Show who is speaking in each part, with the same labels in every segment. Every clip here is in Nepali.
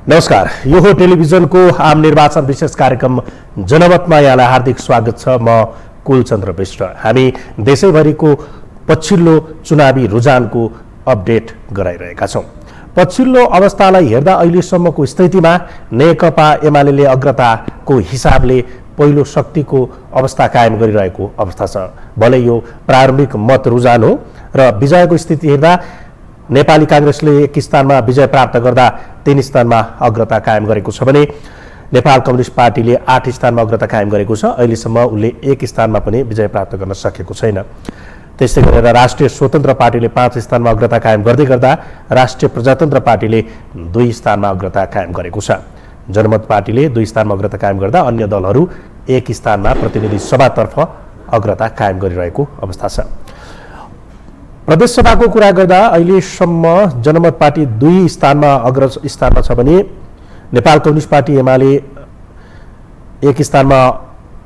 Speaker 1: नमस्कार, यो हो टेलिभिजनको आम निर्वाचन विशेष कार्यक्रम जनमतमा यहाँलाई हार्दिक स्वागत छ। म कुलचन्द्र विष्ट। हामी देशैभरिको पछिल्लो चुनावी रुझानको अपडेट गराइरहेका छौँ। पछिल्लो अवस्थालाई हेर्दा अहिलेसम्मको स्थितिमा नेकपा एमाले अग्रताको हिसाबले पहिलो शक्तिको अवस्था कायम गरिरहेको अवस्था छ। भले यो प्रारम्भिक मत रुझान हो र विजयको स्थिति हेर्दा नेपाली कांग्रेसले 1 स्थानमा विजय प्राप्त गर्दा 3 स्थानमा अग्रता कायम गरेको छ भने नेपाल कम्युनिस्ट पार्टीले 8 स्थानमा अग्रता कायम गरेको छ। अहिलेसम्म उले 1 स्थानमा पनि विजय प्राप्त गर्न सकेको छैन। त्यस्तै गरेर राष्ट्रिय स्वतन्त्र पार्टीले 5 स्थानमा अग्रता कायम गर्दै गर्दा राष्ट्रिय प्रजातन्त्र पार्टीले 2 स्थानमा अग्रता कायम गरेको छ। जनमत पार्टीले 2 स्थानमा अग्रता कायम गर्दा अन्य दलहरू 1 स्थानमा प्रतिनिधि सभातर्फ अग्रता कायम गरिरहेको अवस्था छ। प्रदेश सभाको कुरा गर्दा अहिलेसम्म जनमत पार्टी 2 स्थानमा अग्र स्थानमा छ भने नेपाल कम्युनिस्ट पार्टी एमाले 1 स्थानमा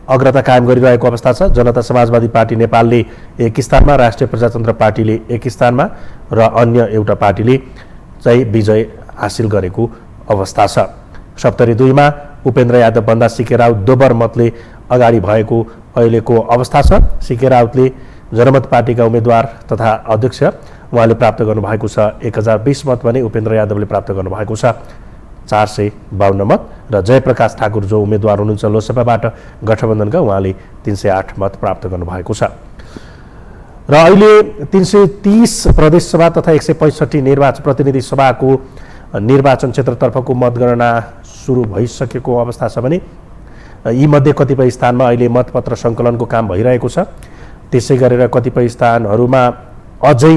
Speaker 1: अग्रता कायम गरिरहेको अवस्था छ। जनता समाजवादी पार्टी नेपालले 1 स्थानमा, राष्ट्रिय प्रजातन्त्र पार्टीले 1 स्थानमा र अन्य एउटा पार्टीले चाहिँ विजय हासिल गरेको अवस्था छ। सप्तरी 2 मा उपेन्द्र यादव भन्दा सीके राउत दोब्बर मतले अगाडि भएको अहिलेको अवस्था छ। सीके राउतले जनमत पार्टीका उम्मेदवार तथा अध्यक्ष उहाँले प्राप्त गर्नुभएको छ 1020 मत भने उपेन्द्र यादवले प्राप्त गर्नुभएको छ 452 मत र जयप्रकाश ठाकुर जो उम्मेदवार हुनुहुन्छ लोकसभाबाट गठबन्धनका उहाँले 308 मत प्राप्त गर्नुभएको छ। र अहिले 330 प्रदेश सभा तथा 165 प्रतिनिधि सभाको निर्वाचन क्षेत्रतर्फको मतगणना सुरु भइसकेको अवस्था छ भने यी मध्ये कतिपय स्थानमा अहिले मतपत्र सङ्कलनको काम भइरहेको छ। त्यसै गरेर कतिपय स्थानहरूमा अझै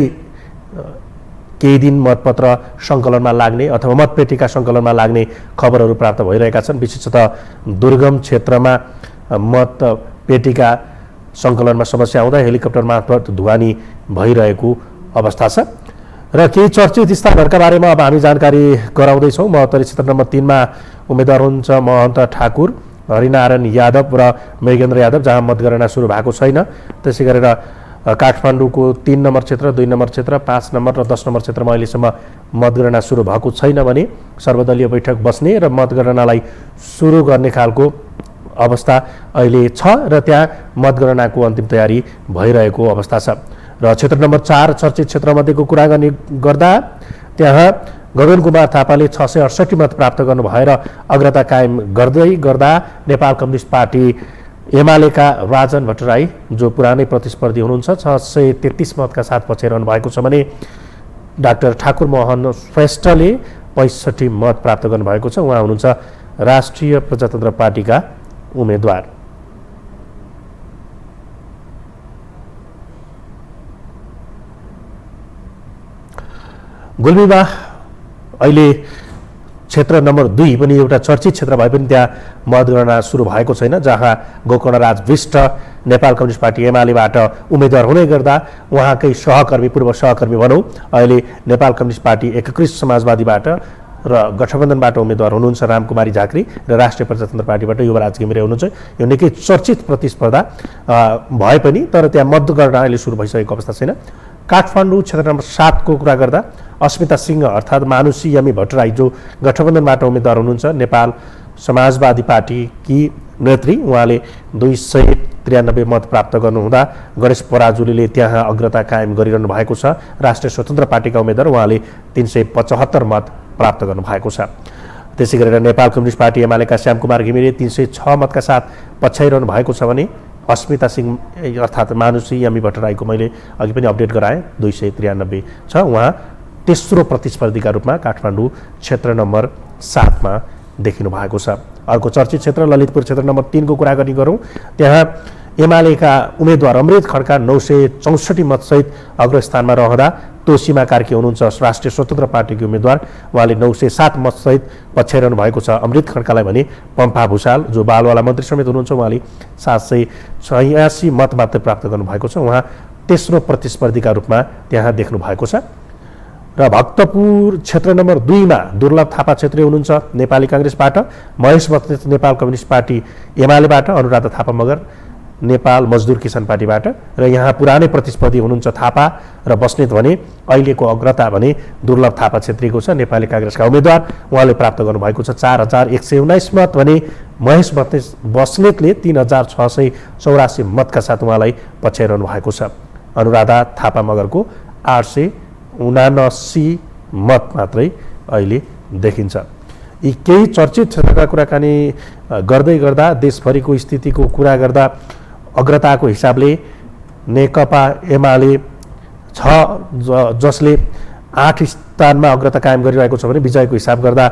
Speaker 1: केही दिन मतपत्र सङ्कलनमा लाग्ने अथवा मतपेटिका सङ्कलनमा लाग्ने खबरहरू प्राप्त भइरहेका छन्। विशेषतः दुर्गम क्षेत्रमा मतपेटिका सङ्कलनमा समस्या आउँदा हेलिकप्टर मार्फत ढुवानी भइरहेको अवस्था छ। र केही चर्चित स्थानहरूका बारेमा अब हामी जानकारी गराउँदैछौँ। महोत्तरी क्षेत्र नम्बर 3 मा उम्मेदवार हुनुहुन्छ महन्त ठाकुर, हरिनारायण यादव र मृगेन्द्र यादव, जहाँ मतगणना सुरु भएको छैन। त्यसै गरेर काठमाडौँको 3 नम्बर क्षेत्र, 2 नम्बर क्षेत्र, 5 नम्बर र 10 नम्बर क्षेत्रमा अहिलेसम्म मतगणना सुरु भएको छैन भने सर्वदलीय बैठक बस्ने र मतगणनालाई सुरु गर्ने खालको अवस्था अहिले छ र त्यहाँ मतगणनाको अन्तिम तयारी भइरहेको अवस्था छ। र क्षेत्र नम्बर 4 चर्चित क्षेत्रमध्येको कुरा गर्ने गर्दा त्यहाँ गगन कुमार थापाले 668 मत प्राप्त गर्नु भएर अग्रता कायम गर्दै गर्दा नेपाल कम्युनिस्ट पार्टी एमालेका राजन भट्टराई जो पुरानै प्रतिस्पर्धी हुनुहुन्छ 633 मतका साथ पछ्याइरहनु भएको छ भने डाक्टर ठाकुर मोहन श्रेष्ठले 65 मत प्राप्त गर्नुभएको छ। उहाँ हुनुहुन्छ राष्ट्रिय प्रजातन्त्र पार्टीका उम्मेदवार। गुल्मीमा अहिले क्षेत्र नम्बर 2 पनि एउटा चर्चित क्षेत्र भए पनि त्यहाँ मतगणना सुरु भएको छैन, जहाँ गोकर्णराज विष्ट नेपाल कम्युनिस्ट पार्टी एमालेबाट उम्मेदवार हुने गर्दा उहाँकै सहकर्मी, पूर्व सहकर्मी भनौँ, अहिले नेपाल कम्युनिस्ट पार्टी एकीकृत समाजवादीबाट र गठबन्धनबाट उम्मेदवार हुनुहुन्छ रामकुमारी झाँक्री र राष्ट्रिय प्रजातन्त्र पार्टीबाट युवराज घिमिरे हुनुहुन्छ। यो निकै चर्चित प्रतिस्पर्धा भए पनि तर त्यहाँ मतगणना अहिले सुरु भइसकेको अवस्था छैन। काठमाडौँ क्षेत्र नम्बर 7 को कुरा गर्दा अस्मिता सिंह अर्थात् मानुषी यामी भट्टराई जो गठबन्धनबाट उम्मेदवार हुनुहुन्छ नेपाल समाजवादी पार्टीकी नेत्री, उहाँले 293 मत प्राप्त गर्नुहुँदा गणेश पराजुलीले त्यहाँ अग्रता कायम गरिरहनु भएको छ। राष्ट्रिय स्वतन्त्र पार्टीका उम्मेदवार उहाँले 375 मत प्राप्त गर्नुभएको छ। त्यसै गरेर नेपाल कम्युनिस्ट पार्टी एमालेका श्यामकुमार घिमिरे 306 मतका साथ पछ्याइरहनु भएको छ भने अस्मिता सिंह अर्थात् मानुषी यामी भट्टराईको मैले अघि पनि अपडेट गराएँ 293 छ। उहाँ तेस्रो प्रतिस्पर्धीका रूपमा काठमाडौँ क्षेत्र नम्बर 7 मा देखिनु भएको छ। अर्को चर्चित क्षेत्र ललितपुर क्षेत्र नम्बर 3 को कुरा गर्ने गरौँ, त्यहाँ एमालेका उम्मेदवार अमृत खड्का 964 मतसहित अग्रस्थानमा रहँदा तोसीमा कार्की हुनुहुन्छ राष्ट्रिय स्वतन्त्र पार्टीको उम्मेदवार, उहाँले 907 मतसहित पछ्याइरहनु भएको छ। अमृत खड्कालाई भने पम्फा भूषाल जो बालवाला मन्त्री समेत हुनुहुन्छ उहाँले 786 मत मात्र प्राप्त गर्नुभएको छ। उहाँ तेस्रो प्रतिस्पर्धीका रूपमा त्यहाँ देख्नु भएको छ। र भक्तपुर क्षेत्र नम्बर 2 मा दुर्लभ थापा क्षेत्री हुनुहुन्छ नेपाली कांग्रेसबाट, महेश बस्नेत नेपाल कम्युनिस्ट पार्टी एमालेबाट, अनुराधा थापा मगर नेपाल मजदुर किसान पार्टीबाट र यहाँ पुरानै प्रतिस्पर्धी हुनुहुन्छ थापा र बस्नेत भने अहिलेको अग्रता भने दुर्लभ थापा छेत्रीको छ नेपाली कांग्रेसका उम्मेदवार उहाँले प्राप्त गर्नुभएको छ 4119 मत भने महेश बस्नेतले 3684 मतका साथ उहाँलाई पछ्याइरहनु भएको छ। अनुराधा थापा मगरको 879 मत मात्रै अहिले देखिन्छ। यी केही चर्चित क्षेत्रका कुराकानी गर्दै गर्दा देशभरिको स्थितिको कुरा गर्दा अग्रताको हिसाबले नेकपा एमाले छ जसले 8 स्थानमा अग्रता कायम गरिरहेको छ भने विजयको हिसाब गर्दा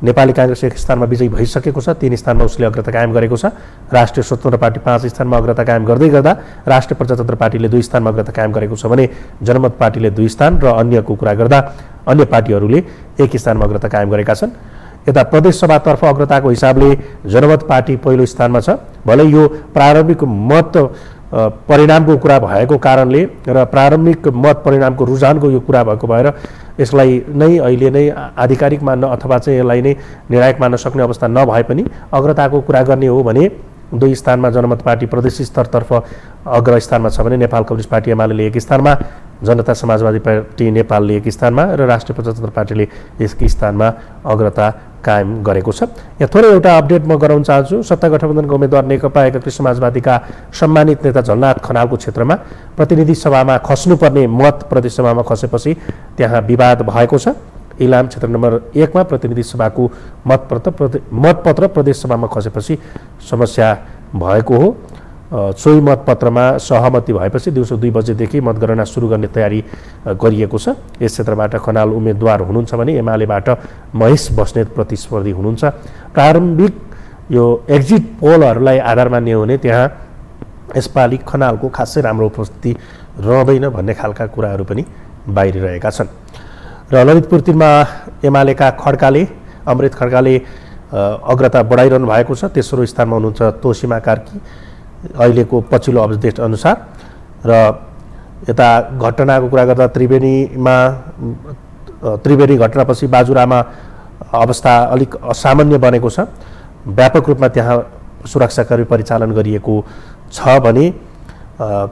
Speaker 1: नेपाली कांग्रेस 1 स्थानमा विजयी भइसकेको छ, 3 स्थानमा उसले अग्रता कायम गरेको छ। राष्ट्रिय स्वतन्त्र पार्टी 5 स्थानमा अग्रता कायम गर्दै गर्दा राष्ट्रिय प्रजातन्त्र पार्टीले 2 स्थानमा अग्रता कायम गरेको छ भने जनमत पार्टीले 2 स्थान र अन्यको कुरा गर्दा अन्य पार्टीहरूले 1 स्थानमा अग्रता कायम गरेका छन्। यता प्रदेश सभातर्फ अग्रताको हिसाबले जनमत पार्टी पहिलो स्थानमा छ। भले यो प्रारम्भिक मत परिणामको कुरा भएको कारणले र प्रारम्भिक मत परिणामको रुझानको यो कुरा भएको भएर यसलाई नै अहिले नै आधिकारिक मान्न अथवा चाहिँ यसलाई नै निर्णायक मान्न सक्ने अवस्था नभए पनि अग्रताको कुरा गर्ने हो भने 2 स्थानमा जनमत पार्टी प्रदेश स्तरतर्फ अग्र स्थानमा छ भने नेपाल कम्युनिस्ट पार्टी एमाले 1 स्थानमा, जनता समाजवादी पार्टी नेपालले 1 स्थानमा र राष्ट्रिय प्रजातन्त्र पार्टीले 1 स्थानमा अग्रता कायम गरेको छ। यहाँ थोरै एउटा अपडेट म गराउन चाहन्छु। सत्ता गठबन्धनको उम्मेदवार नेकपा एकीकृत समाजवादीका सम्मानित नेता झलनाथ खनालको क्षेत्रमा प्रतिनिधि सभामा खस्नुपर्ने मत प्रदेश सभामा खसेपछि त्यहाँ विवाद भएको छ। इलाम क्षेत्र नम्बर 1 मा प्रतिनिधि सभाको मतपत्र प्रदेश सभामा खसेपछि समस्या भएको हो। सोही मतपत्रमा सहमति भएपछि दिउँसो 2 बजेदेखि मतगणना सुरु गर्ने तयारी गरिएको छ। यस क्षेत्रबाट खनाल उम्मेदवार हुनुहुन्छ भने एमालेबाट महेश बस्नेत प्रतिस्पर्धी हुनुहुन्छ। प्रारम्भिक यो एक्जिट पोलहरूलाई आधार मान्ने हो भने त्यहाँ यसपालि खनालको खासै राम्रो उपस्थिति रहँदैन भन्ने खालका कुराहरू पनि बाहिरिरहेका छन्। र ललितपुर 3 मा एमालेका अमृत खड्काले अग्रता बढाइरहनु भएको छ। तेस्रो स्थानमा हुनुहुन्छ तोसीमा कार्की अहिलेको पछिल्लो अपडेट अनुसार। र यता घटनाको कुरा गर्दा त्रिवेणी घटनापछि बाजुरामा अवस्था अलिक असामान्य बनेको छ। व्यापक रूपमा त्यहाँ सुरक्षाकर्मी परिचालन गरिएको छ भने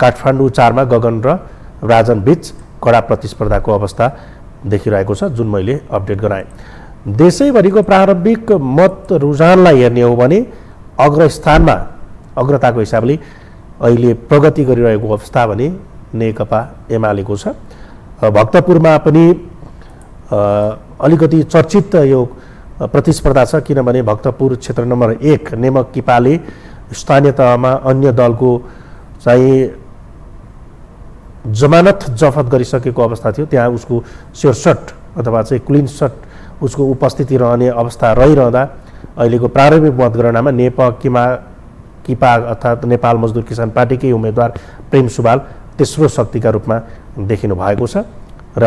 Speaker 1: काठमाडौँ 4 मा गगन र राजन बीच कडा प्रतिस्पर्धाको अवस्था देखिरहेको छ, जुन मैले अपडेट गराएँ। देशैभरिको प्रारम्भिक मत रुझानलाई हेर्ने हो भने अग्रस्थानमा अग्रताको हिसाबले अहिले प्रगति गरिरहेको अवस्था भने नेकपा एमालेको छ। भक्तपुरमा पनि अलिकति चर्चित यो प्रतिस्पर्धा छ, किनभने भक्तपुर क्षेत्र नम्बर 1 नेमक किपाले स्थानीय तहमा अन्य दलको चाहिँ जमानत जफत गरिसकेको अवस्था थियो। त्यहाँ उसको शेरसट अथवा चाहिँ क्लिन सट उसको उपस्थिति रहने अवस्था रहिरहँदा अहिलेको प्रारम्भिक मतगणनामा किपा अर्थात् नेपाल मजदुर किसान पार्टीकै उम्मेदवार प्रेम सुवाल तेस्रो शक्तिका रूपमा देखिनु भएको छ। र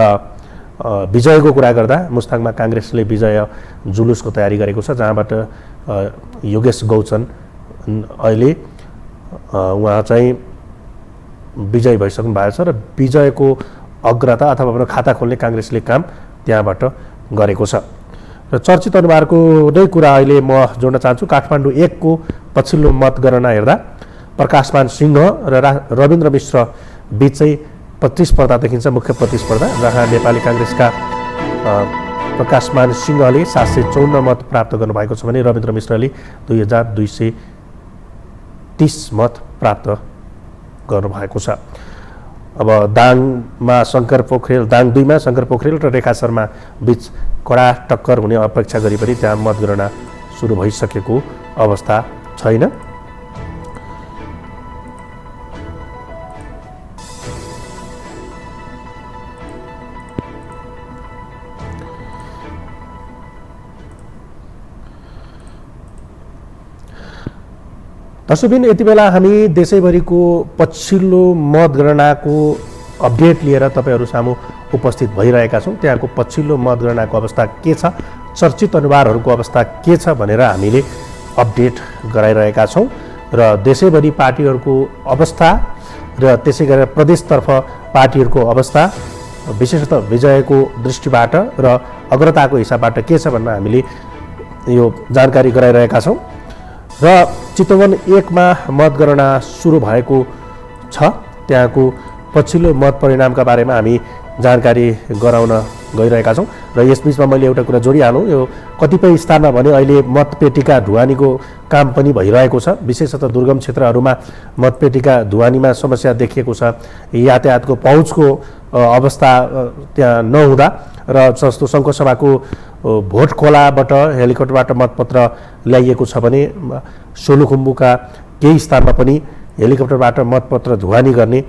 Speaker 1: विजयको कुरा गर्दा मुस्ताङमा कांग्रेसले विजय जुलुसको तयारी गरेको छ, जहाँबाट योगेश गौचन अहिले उहाँ चाहिँ विजय भइसक्नु भएको छ र विजयको अग्रता अथवा खाता खोल्ने कांग्रेसले काम त्यहाँबाट गरेको छ। र चर्चित अनुहारको नै कुरा अहिले म जोड्न चाहन्छु। काठमाडौँ 1 को पछिल्लो मतगणना हेर्दा प्रकाशमान सिंह र रविन्द्र मिश्र बीच चाहिँ प्रतिस्पर्धा देखिन्छ, मुख्य प्रतिस्पर्धा, जहाँ नेपाली कांग्रेसका प्रकाशमान सिंहले 754 मत प्राप्त गर्नुभएको छ भने रविन्द्र मिश्रले 2230 मत प्राप्त गर्नुभएको छ। अब दाङमा शङ्कर पोखरेल, दाङ 2 मा शङ्कर पोखरेल र रेखा शर्मा बीच कडा टक्कर हुने अपेक्षा गरी पनि त्यहाँ मतगणना सुरु भइसकेको अवस्था छैन। दर्शकबिन, यति बेला हामी देशैभरिको पछिल्लो मतगणनाको अपडेट लिएर तपाईहरु सामु उपस्थित भइरहेका छौं। त्यहाँको पछिल्लो मतगणनाको अवस्था के छ, चर्चित अनुहारहरूको अवस्था के छ भनेर हामीले अपडेट गराइरहेका छौं र देशैभरि पार्टीहरूको अवस्था र त्यसै गरेर प्रदेशतर्फ पार्टीहरूको अवस्था विशेषतः विजयको दृष्टिबाट र अग्रताको हिसाबबाट के छ भनेर हामीले यो जानकारी गराइरहेका छौं। र चितवन 1 मा मतगणना सुरु भएको छ। त्यहाँको पछिल्लो मत परिणामका बारेमा हामी जानकारी गराउन गइरहेका छौँ र यसबीचमा मैले एउटा कुरा जोडिहालौँ। यो कतिपय स्थानमा भने अहिले मतपेटिका ढुवानीको काम पनि भइरहेको छ। विशेषतः दुर्गम क्षेत्रहरूमा मतपेटिका ढुवानीमा समस्या देखिएको छ। यातायातको पहुँचको अवस्था त्यहाँ नहुँदा र जस्तो सङ्खुवासभाको भोट खोलाबाट हेलिकप्टरबाट मतपत्र ल्याइएको छ भने सोलुखुम्बुका केही स्थानमा पनि हेलिकप्टरबाट मतपत्र ढुवानी गर्ने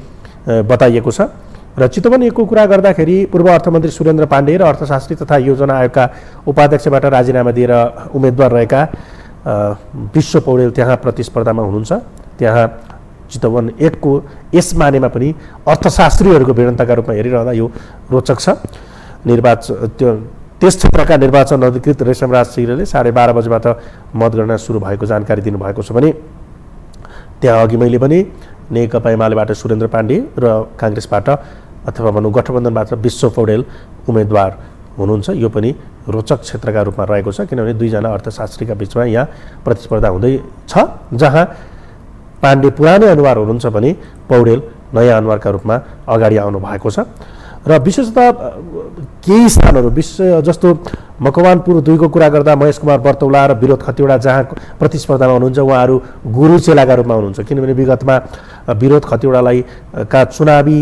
Speaker 1: बताइएको छ। र चितवन 1 को कुरा गर्दाखेरि पूर्व अर्थमन्त्री सुरेन्द्र पाण्डे र अर्थशास्त्री तथा योजना आयोगका उपाध्यक्षबाट राजीनामा दिएर उम्मेदवार रहेका विश्व पौडेल त्यहाँ प्रतिस्पर्धामा हुनुहुन्छ। त्यहाँ चितवन 1 को यस मानेमा पनि अर्थशास्त्रीहरूको भिडन्तका रूपमा हेरिरहँदा यो रोचक छ। त्यस क्षेत्रका निर्वाचन अधिकृत रेशमराज सिंहले 12:30 बजेबाट मतगणना सुरु भएको जानकारी दिनुभएको छ भने त्यहाँ अघि मैले पनि नेकपा एमालेबाट सुरेन्द्र पाण्डे र काङ्ग्रेसबाट अथवा भनौँ गठबन्धनबाट विश्व पौडेल उम्मेदवार हुनुहुन्छ। यो पनि रोचक क्षेत्रका रूपमा रहेको छ किनभने दुईजना अर्थशास्त्रीका बिचमा यहाँ प्रतिस्पर्धा हुँदैछ, जहाँ पाण्डे पुरानै अनुहार हुनुहुन्छ भने पौडेल नयाँ अनुहारका रूपमा अगाडि आउनु भएको छ। र विशेषतः केही स्थानहरू जस्तो मकवानपुर 2 को कुरा गर्दा महेश कुमार बर्तौला र विरोध खतिवडा जहाँ प्रतिस्पर्धामा हुनुहुन्छ उहाँहरू गुरु चेलाका रूपमा हुनुहुन्छ किनभने विगतमा विरोध खतिवडालाई का चुनावी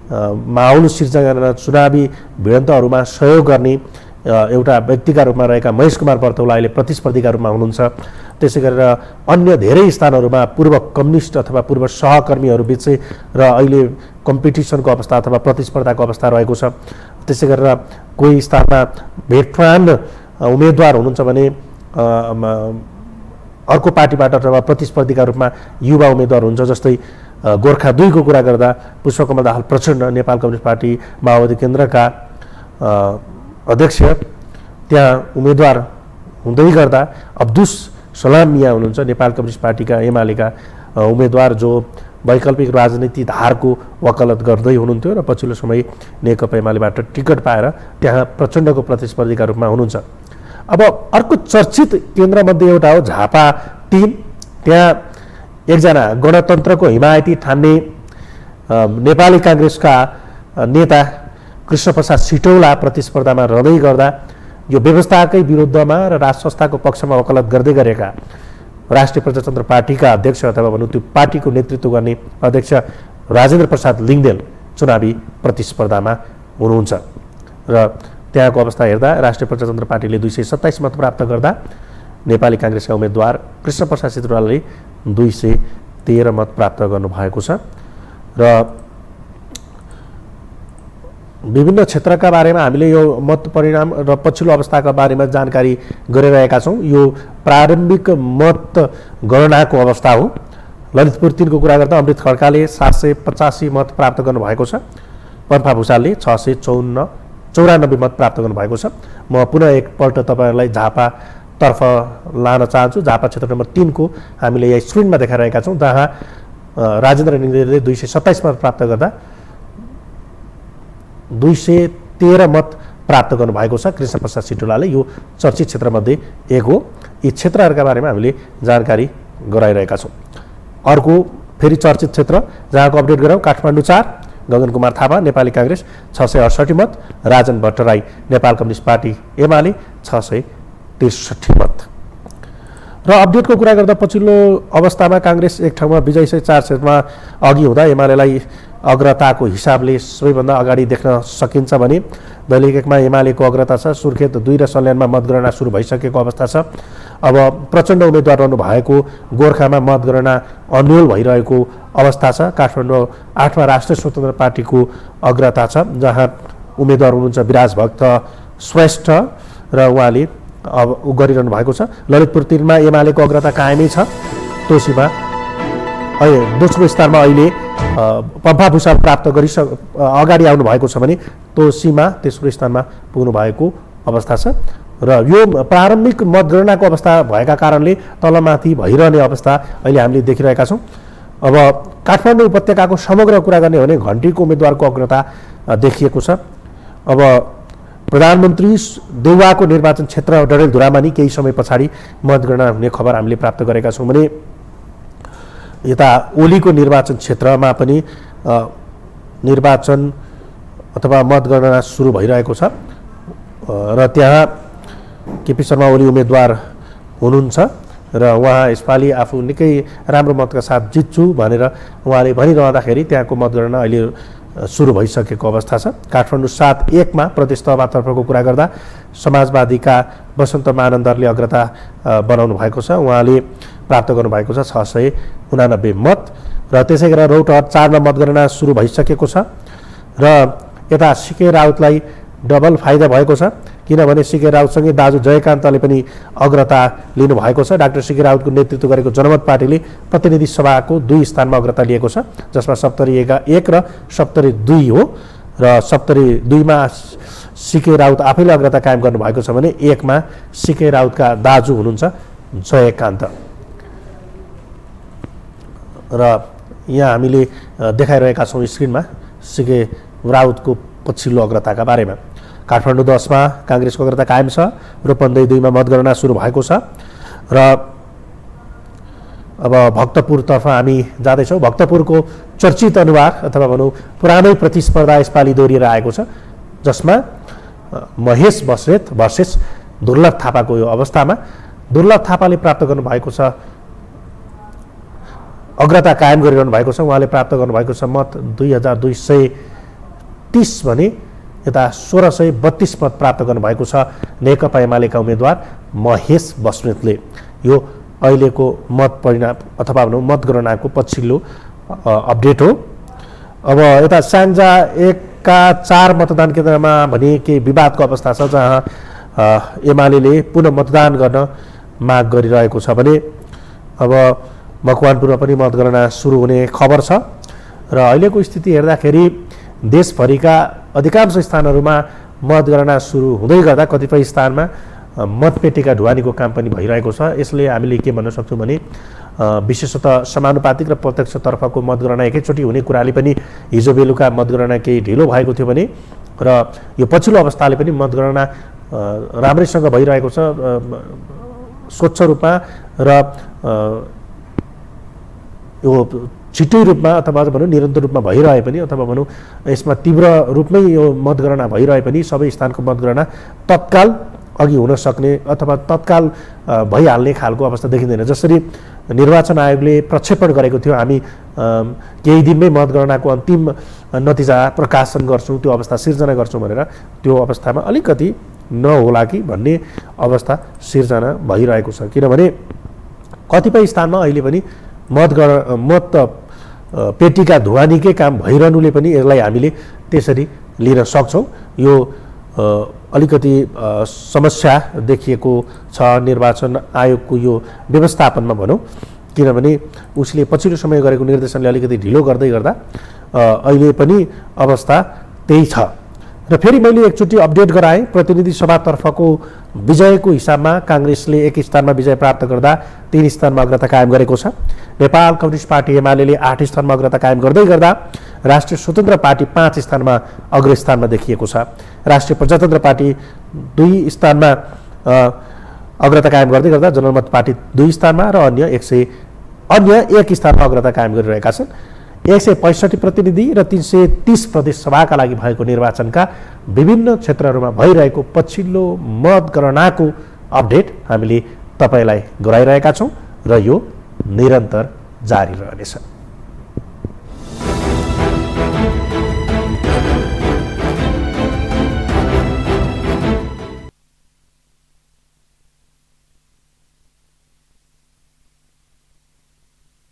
Speaker 1: माहौल सिर्जना गर्न चुनावी भिडन्तहरूमा सहयोग गर्ने एउटा व्यक्तिका रूपमा रहेका महेश कुमार बर्तौला अहिले प्रतिस्पर्धीका रूपमा हुनुहुन्छ। त्यसै गरेर अन्य धेरै स्थानहरूमा पूर्व कम्युनिस्ट अथवा पूर्व सहकर्मीहरू बिच र अहिले कम्पिटिसनको अवस्था अथवा प्रतिस्पर्धाको अवस्था रहेको छ। त्यसै गरेर कोही स्थानमा भेटरान उम्मेदवार हुनुहुन्छ भने अर्को पार्टीबाट अथवा प्रतिस्पर्धीका रूपमा युवा उम्मेदवार हुन्छ। जस्तै गोर्खा 2 को कुरा गर्दा पुष्पकमल दाहाल प्रचण्ड नेपाल कम्युनिस्ट पार्टी माओवादी केन्द्रका अध्यक्ष त्यहाँ उम्मेदवार हुँदै गर्दा अब्दुस सलाम मिया हुनुहुन्छ नेपाल कम्युनिस्ट पार्टीका एमालेका उम्मेदवार जो वैकल्पिक राजनीति धारको वकालत गर्दै हुनुहुन्थ्यो र पछिल्लो समय नेकपा एमालेबाट टिकट पाएर त्यहाँ प्रचण्डको प्रतिस्पर्धीका रूपमा हुनुहुन्छ। अब अर्को चर्चित केन्द्रमध्ये एउटा हो झापा 3। त्यहाँ एकजना गणतन्त्रको हिमायती ठान्ने नेपाली काङ्ग्रेसका नेता कृष्णप्रसाद सिटौला प्रतिस्पर्धामा रहँदै गर्दा यो व्यवस्थाकै विरुद्धमा र राज संस्थाको पक्षमा वकालत गर्दै गरेका राष्ट्रिय प्रजातन्त्र पार्टीका अध्यक्ष अथवा भनौँ त्यो पार्टीको नेतृत्व गर्ने अध्यक्ष राजेन्द्र प्रसाद लिङ्गदेन चुनावी प्रतिस्पर्धामा हुनुहुन्छ र त्यहाँको अवस्था हेर्दा राष्ट्रिय प्रजातन्त्र पार्टीले 227 मत प्राप्त गर्दा नेपाली काङ्ग्रेसका उम्मेदवार कृष्णप्रसाद सिटौलाले 213 मत प्राप्त गर्नुभएको छ। र विभिन्न क्षेत्रका बारेमा हामीले यो मत परिणाम र पछिल्लो अवस्थाका बारेमा जानकारी गरिरहेका छौँ। यो प्रारम्भिक मत गणनाको अवस्था हो। ललितपुर 3 को कुरा गर्दा अमृत खड्काले 785 मत प्राप्त गर्नुभएको छ। पन्फा भुषालले 694 मत प्राप्त गर्नुभएको छ। म पुनः एकपल्ट तपाईँहरूलाई झापातर्फ लान चाहन्छु। झापा क्षेत्र नम्बर 3 को हामीले यहाँ स्क्रिनमा देखाइरहेका छौँ, जहाँ राजेन्द्र लिङ्गदेनले 227 मत प्राप्त गर्दा 213 मत प्राप्त गर्नुभएको छ कृष्णप्रसाद सिटौलाले। यो चर्चित क्षेत्रमध्ये एक हो। यी क्षेत्रहरूका बारेमा हामीले जानकारी गराइरहेका छौँ। अर्को फेरि चर्चित क्षेत्र जहाँको अपडेट गरौँ, काठमाडौँ 4 गगन कुमार थापा नेपाली काङ्ग्रेस 668 मत, राजन भट्टराई नेपाल कम्युनिस्ट पार्टी एमाले 663 मत। र अपडेटको कुरा गर्दा पछिल्लो अवस्थामा काङ्ग्रेस एक ठाउँमा विजय सय 4 क्षेत्रमा अघि हुँदा एमालेलाई अग्रताको हिसाबले सबैभन्दा अगाडि देख्न सकिन्छ भने दैलेख 1 मा एमालेको अग्रता छ। सुर्खेत 2 र सल्यानमा मतगणना सुरु भइसकेको अवस्था छ। अब प्रचण्ड उम्मेदवार रहनु भएको गोर्खामा मतगणना अन्यल भइरहेको अवस्था छ। काठमाडौँ 8 मा राष्ट्रिय स्वतन्त्र पार्टीको अग्रता छ, जहाँ उम्मेदवार हुनुहुन्छ विराज भक्त श्रेष्ठ र उहाँले अब गरिरहनु भएको छ। ललितपुर 3 मा एमालेको अग्रता कायमै छ। तोसीमा दोस्रो स्थानमा अहिले पम्फा भुषाल प्राप्त अगाडि आउनु भएको छ भने तोसीमा तेस्रो स्थानमा पुग्नु भएको अवस्था छ। र यो प्रारम्भिक मतगणनाको अवस्था भएका कारणले तलमाथि भइरहने अवस्था अहिले हामीले देखिरहेका छौँ। अब काठमाडौँ उपत्यकाको समग्र कुरा गर्ने हो भने घन्टीको उम्मेदवारको अग्रता देखिएको छ। अब प्रधानमन्त्री देउवाको निर्वाचन क्षेत्र डडेलधुरामा नि केही समय पछाडि मतगणना हुने खबर हामीले प्राप्त गरेका छौँ भने यता ओलीको निर्वाचन क्षेत्रमा पनि निर्वाचन अथवा मतगणना सुरु भइरहेको छ र त्यहाँ केपी शर्मा ओली उम्मेदवार हुनुहुन्छ र उहाँ यसपालि आफू निकै राम्रो मतका साथ जित्छु भनेर उहाँले भनिरहँदाखेरि त्यहाँको मतगणना अहिले सुरु भइसकेको अवस्था छ। काठमाडौँ 7-1 मा प्रदेश तहबातर्फको कुरा गर्दा समाजवादीका वसन्त मानन्दरले अग्रता बनाउनु भएको छ। उहाँले प्राप्त गर्नुभएको छ 689 मत र त्यसै गरेर रौतहट 4 मा मतगणना सुरु भइसकेको छ र यता सिके राउतलाई डबल फाइदा भएको छ किनभने सिके राउतसँगै दाजु जयकान्तले पनि अग्रता लिनुभएको छ। डाक्टर सिके राउतको नेतृत्व गरेको जनमत पार्टीले प्रतिनिधि सभाको 2 स्थानमा अग्रता लिएको छ जसमा सप्तरी 1 र सप्तरी 2 हो र सप्तरी 2 मा सिके राउत आफैले अग्रता कायम गर्नुभएको छ भने 1 मा सिके राउतका दाजु हुनुहुन्छ जयकान्त र यहाँ हामीले देखाइरहेका छौँ स्क्रिनमा सिके राउतको पछिल्लो अग्रताका बारेमा। काठमाडौँ 10 मा काङ्ग्रेसको अग्रता कायम छ। रूपन्देही 2 मा मतगणना सुरु भएको छ र अब भक्तपुरतर्फ हामी जाँदैछौँ। भक्तपुरको चर्चित अनुहार अथवा भनौँ पुरानै प्रतिस्पर्धा यसपालि दोहोरिएर आएको छ जसमा महेश बस्नेत भर्सेस दुर्लभ थापाको यो अवस्थामा दुर्लभ थापाले प्राप्त गर्नुभएको छ अग्रता कायम गरिरहनु भएको छ। उहाँले प्राप्त गर्नुभएको छ मत 2230 भने यता 1632 मत प्राप्त गर्नुभएको छ नेकपा एमालेका उम्मेदवार महेश बस्नेतले। यो अहिलेको मत परिणाम अथवा भनौँ मतगणनाको पछिल्लो अपडेट हो। अब यता स्याङ्जा 1 का 4 मतदान केन्द्रमा भने केही विवादको अवस्था छ जहाँ एमाले पुनः मतदान गर्न माग गरिरहेको छ भने अब मकवानपुरमा पनि मतगणना सुरु हुने खबर छ र अहिलेको स्थिति हेर्दाखेरि देशभरिका अधिकांश स्थानहरूमा मतगणना सुरु हुँदै गर्दा कतिपय स्थानमा मतपेटिका ढुवानीको काम पनि भइरहेको छ। यसले हामीले के भन्न सक्छौँ भने विशेषतः समानुपातिक र प्रत्यक्षतर्फको मतगणना एकैचोटि हुने कुराले पनि हिजो बेलुका मतगणना केही ढिलो भएको थियो भने र यो पछिल्लो अवस्थाले पनि मतगणना राम्रैसँग भइरहेको छ स्वच्छ रूपमा र यो छिटै रूपमा अथवा भनौँ निरन्तर रूपमा भइरहे पनि अथवा भनौँ यसमा तीव्र रूपमै यो मतगणना भइरहे पनि सबै स्थानको मतगणना तत्काल अघि हुन सक्ने अथवा तत्काल भइहाल्ने खालको अवस्था देखिँदैन। जसरी निर्वाचन आयोगले प्रक्षेपण गरेको थियो हामी केही दिनमै मतगणनाको अन्तिम नतिजा प्रकाशन गर्छौँ त्यो अवस्था सिर्जना गर्छौँ भनेर त्यो अवस्थामा अलिकति नहोला कि भन्ने अवस्था सिर्जना भइरहेको छ किनभने कतिपय स्थानमा अहिले पनि मत पेटिका ढुवानीकै काम भइरहनुले पनि यसलाई हामीले त्यसरी लिन सक्छौँ। यो अलिकति समस्या देखिएको छ निर्वाचन आयोगको यो व्यवस्थापनमा भनौँ किनभने उसले पछिल्लो समय गरेको निर्देशनले अलिकति ढिलो गर्दै गर्दा अहिले पनि अवस्था त्यही छ। र फेरि मैले एकचोटि अपडेट गराएँ प्रतिनिधि सभातर्फको विजयको हिसाबमा काङ्ग्रेसले 1 स्थानमा विजय प्राप्त गर्दा 3 स्थानमा अग्रता कायम गरेको छ। नेपाल कम्युनिस्ट पार्टी एमाले 8 स्थानमा अग्रता कायम गर्दै गर्दा राष्ट्रिय स्वतन्त्र पार्टी 5 स्थानमा अग्रस्थानमा देखिएको छ। राष्ट्रिय प्रजातन्त्र पार्टी 2 स्थानमा अग्रता कायम गर्दै गर्दा जनमत पार्टी 2 स्थानमा र अन्य 1 स्थानमा अग्रता कायम गरिरहेका छन्। 165 प्रतिनिधि र 330 प्रदेश सभाका लागि भएको निर्वाचनका विभिन्न क्षेत्रहरूमा भइरहेको पछिल्लो मतगणनाको अपडेट हामीले तपाईलाई गराइरहेका छौँ र यो निरन्तर जारी रहनेछ।